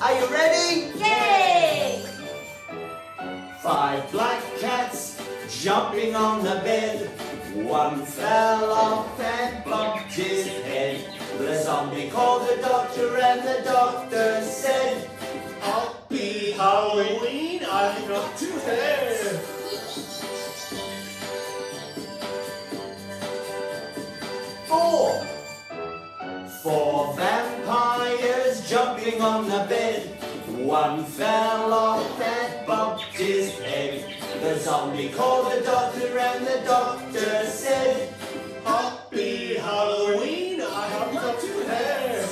Are you ready? Yay! 5 black cats jumping on the bed. One fell off and bumped his head. The zombie called the doctor and the doctor said, Happy Halloween, I've got 2 hair. 4 vampires jumping on the bed. One fell off and bumped his head. The zombie called the doctor and the doctor said, Happy Halloween, I have got 2 hair.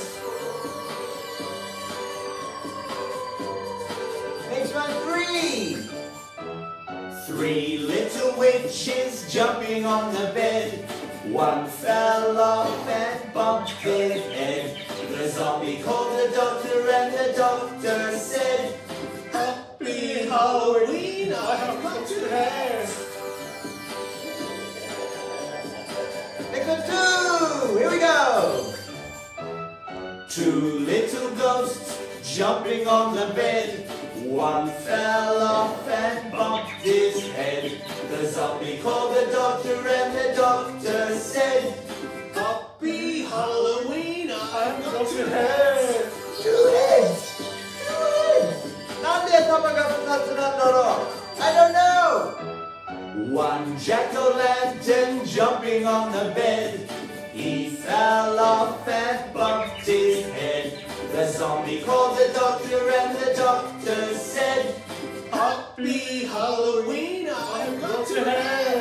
Next one, 3. 3 little witches jumping on the bed. One fell off and bumped his head. The zombie called the doctor and the doctor said, Happy Halloween, I have got 2 hair. Next one, 2. Here we go. 2 little ghosts jumping on the bed. One fell off and bumped his head. The zombie called the doctor and the doctor said, Happy Halloween, I have got 2 hair. 2 heads! 2 heads! なんで頭が2つなんだろう? I don't know! 1 jack-o'-lantern jumping on the bed. He fell off and bumped his head. The zombie called the doctor and the doctor said, Happy Halloween, I have got 2 hair.